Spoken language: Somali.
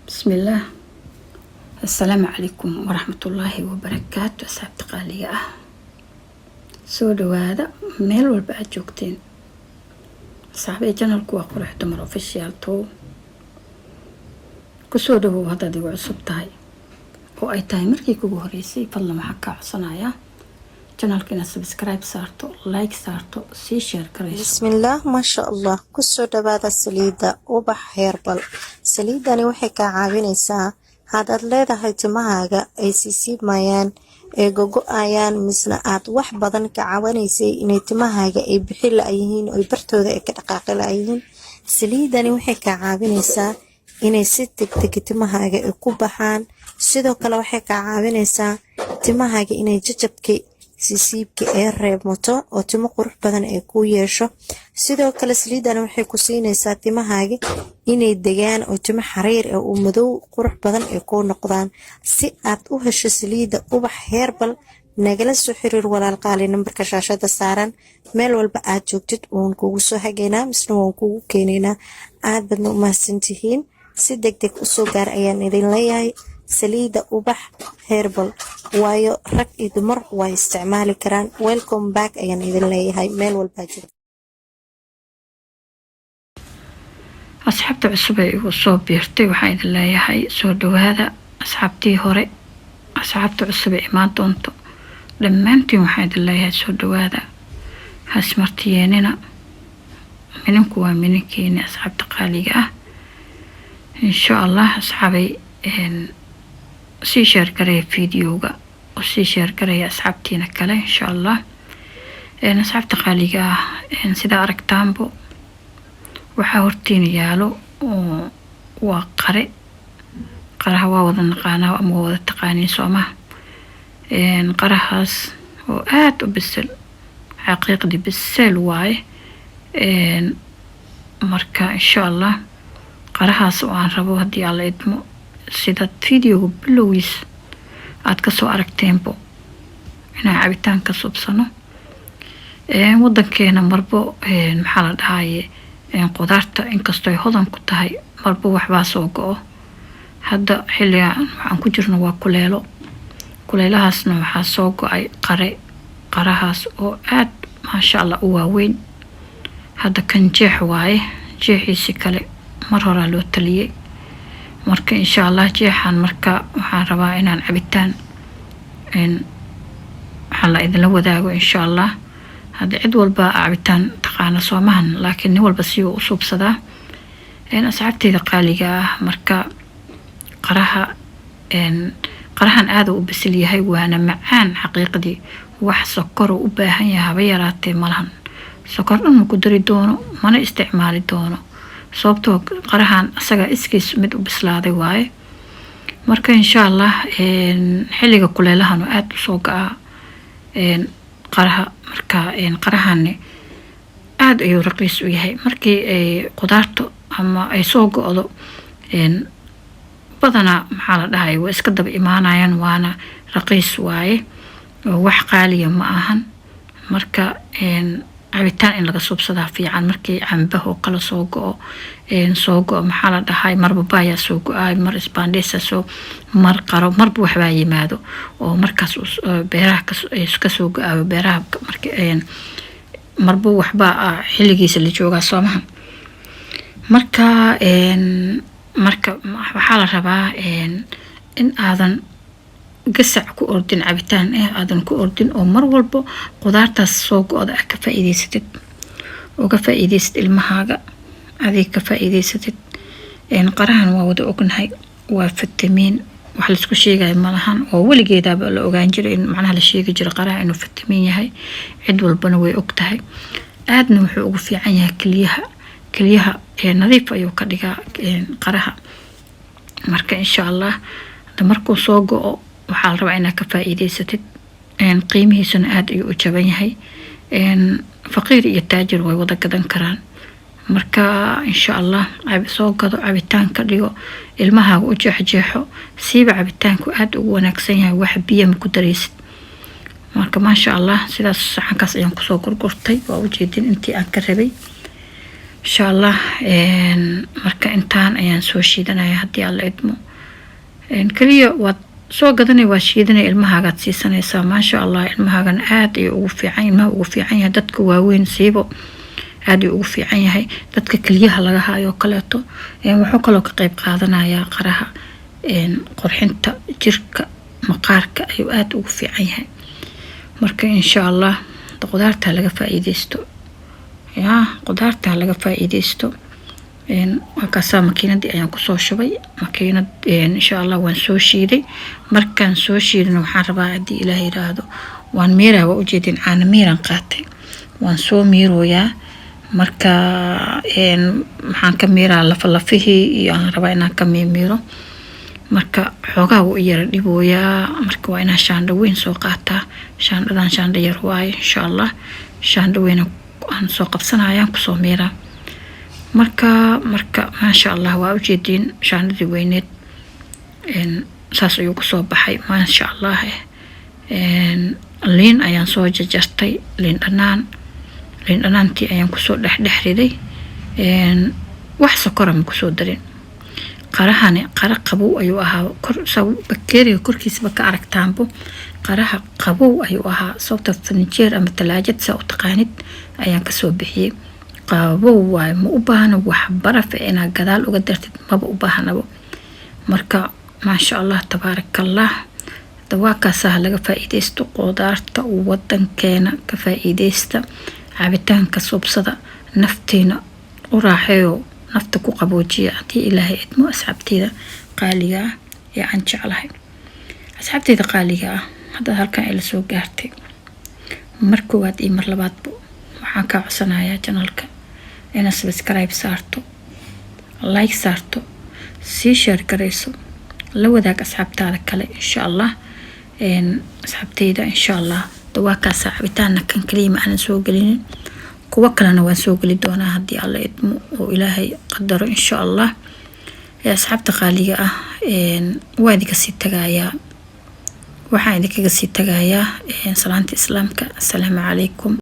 بسم الله. السلام عليكم ورحمة الله وبركاته. أصحابتي قالية سو دوادا ميل والبا جوجتين صاحبي جنالكو waa qurux dumar official to kusoo dhawow haddaad igu cusub tahay oo ay tahay markii kugu horeysay fadlan waxaan kaa codsanayaa janaalka inaad subscribe saarto like saarto sii share garayso. bismillaah maasha allah kusoo dhawaada saliida ubax herbal. saliidani waxay kaa caawinaysaa haddaad leedahay timahaaga ay siisiimayaan ee gogo-ayaan misna aad wax badan ka caawinaysay inay timahaaga ay bixi la-yihiin oo bartooda ay ka dhaqaaqi la-yihiin. saliidani waxay kaa caawinaysaa inay si degdeg timahaaga ay ku baxaan. sidoo kale waxay kaa caawinaysaa timahaaga inay jajabkay siisiibka ee reebmato oo timo qurux badan ay ku yeesho. sidoo kale saliidani waxay ku siinaysaa timahaaga inay degaan oo timo xariir ah oo madow qurux badan ay ku noqdaan. si aad u hesho saliida ubax herbal nagala soo xiriir walaal qaali nambarka shaashada saaran. meel walba aad joogtid waan kugu soo hageynaa misna waan kugu keenaynaa. aad badna u mahadsantihiin. si degdeg usoo gaar ayaan idin leeyahay saliida ubax herbal waayo rag iyo dumar way isticmaali karaan. welcome back ayaan idin leeyahay meel walba joogtid. asxaabta cusub ee igu soo biirtay waxaan idin leeyahay soo dhawaada. asxaabtii hore asxaabta cusub ee imaan doonto dhammaantiin waxaan idin leeyahay soo dhawaada. hasmartiyeenina mininku waa mininkeeni asxaabta qaaliga ah. insha allah asxaabay sii sheer garaya fiidiyowga oo sii sheer garaya asxaabtiina kale insha allah. asxaabta qaaliga ah sidaa aragtaanbo waxaa hortiina yaalo oo waa qaraha waa wada naqaanaa ama waa wada taqaaniin soomaha. qarahaas oo aad u bisil xaqiiqdii bisil waaye. marka insha allah qarahaas oo aan rabo haddii alla idmo sidaad fiidiyowga bilowgiis aad kasoo aragteenbo inaan cabitaan ka subsano. wadankeena marbo maxaa la dhahaye qudaarta inkastoo ay hodan ku tahay marbo waxbaa soo go-o. hadda xilligan waxaan ku jirno waa kuleelahaasna waxaa soo go-ay qarahaas oo aad maasha allah u waaweyn. hadda kan jeex waaye, jeexiisi kale mar horaa loo taliyey. marka insha allah jeexan marka waxaan rabaa inaan cabitaan waxaa la idinla wadaago insha allah. hadda cid walba cabitaan taqaana soomahan laakiin nin walba si uu u suubsadaa. asxaabteyda qaaliga ah marka qarahan aad u bisil yahay waana macaan xaqiiqdii. wax sokor u baahan yahay haba yaraatee malahan. sokor dhan ma ku dari doono mana isticmaali doono sababtoo qarahan asaga iskiis mid u bislaaday waaye. marka insha allah xilliga kuleelahan aad u soo go-a qaraha. marka qarahani aad ayuu raqiis u yahay markii ay qudaarto ama ay soo go-do badanaa maxaa la dhahay waa iska daba imaanayaan waana raqiis waaye oo wax qaaliya ma ahan. marka cabitaan in laga subsadaa fiican markii cambaha oo kala soo go-o maxaa la dhahay marba baayaa soo go-ay mar isbaandheesa soo mar qaro marba waxbaa yimaado oo markaas beeraha ka soo go-aayo beeraha marba waxbaa xilligiisa la joogaa soomaha. marka waxaa la rabaa in aadan gasac ku ordin cabitaan aadan ku ordin oo mar walba qudaartaas soo go-da ka faa'iideysatid oo ka faa'iideysatid ilmahaaga adig ka faa'iideysatid. qarahan waa wada ognahay waa fitamiin wax la isku sheegay malahan oo weligeedaba la ogaan jiray in macnaha la sheegi jiray qaraha inuu fitamiin yahay cid walbana way og tahay. aadna wuxuu ugu fiican yahay kaliyaha nadiif ayuu ka dhigaa qaraha. marka insha allah markuu soo go-o waxaa la rabaa inaad ka faa'iideysatid. qiimihiisuna aad ayuu u jaban yahay. faqiir iyo taajir way wada gadan karaan. marka insha allah soo gado cabitaan ka dhigo ilmahaaga u jeexjeexo siiba cabitaanku aad ugu wanaagsan yahay wax biyo ma ku daraysid. marka maasha allah sidaas saxankaas ayaan kusoo gurgurtay waa ujeedin intii aan ka rabay. insha allah marka intaan ayaan soo shiidanaya haddii alla idmo kaliya waad soo gadanay waa shiidanay ilmahaagaad siisanaysaa maasha allah ilmahaagan aad ayuu ugu fiican ilmaha ugu fiican yahay dadka waaweyn siibo aad ayuu ugu fiican yahay dadka kaliyaha laga haayo kaleeto wuxuu kaloo ka qayb qaadanayaa qaraha qurxinta jirka maqaarka ayuu aad ugu fiican yahay marka insha allah qudaarta laga faa'iideysto qudaarta laga faa'iideysto وكاسا ماكينة أيام كسر شوي ماكينة إن شاء الله وانسو شيري مركان سو شيري نوحان ربا عدي إلهي رادو وان ميرا وأجيدين عن ميرا قاتي وانسو ميرو يا مركا إن محان كميرا لفلفيه يعني ربا إنا كمي ميرو مركا حوغا وإيرا ديبو يا مركا وإنا شاندوين سو قاتا شاندوين شاندير هواي إن شاء الله شاندوين aan soo qabsanayaan kusoo meera marka maasha allah waa ujeedin shaandadii weyneed saas ayuu kusoo baxay maasha allah liin ayaan soo jarjartay liin dhanaantii ayaan kusoo dhexriday wax sokora ma kusoo darin qarahani qara qabow ayuu ahaa bakteeriga korkiisaba ka aragtaanbo qaraha qabow ayuu ahaa sababta furniture ama talaajad saa u taqaanid ayaan kasoo bixiyey qabow waay ma u baahna wax baraf inaa gadaal uga dartid maba u baahnabo marka maasha allah tabaarakallah dawaakaasaha laga faa'iideysto qudaarta wadankeena ka faa'iideysta cabitaanka subsada naftiina u raaxeeyo nafta ku qaboojiya haddii ilaahay idmo asxaabteyda qaaliga ah ee aan jeclahay asxaabteyda qaaliga ah haddaad halkan ila soo gaartay mar koowaad iyo mar labaadba waxaan kaa codsanayaa janalka inaad subscribe saarto like saarto sii share garayso la wadaag asxaabtaada kale insha allah asxaabteyda insha allah dawaakaasa cabitaana kan kaliya ma aanan soo gelinin kuwa kalena waan soo geli doonaa haddii alla idmo oo ilaahay qadaro insha allah asxaabta qaaliga ah waa idinka sii tagayaa waxaan idinkaga sii tagayaa salaanta islaamka assalaamu calaykum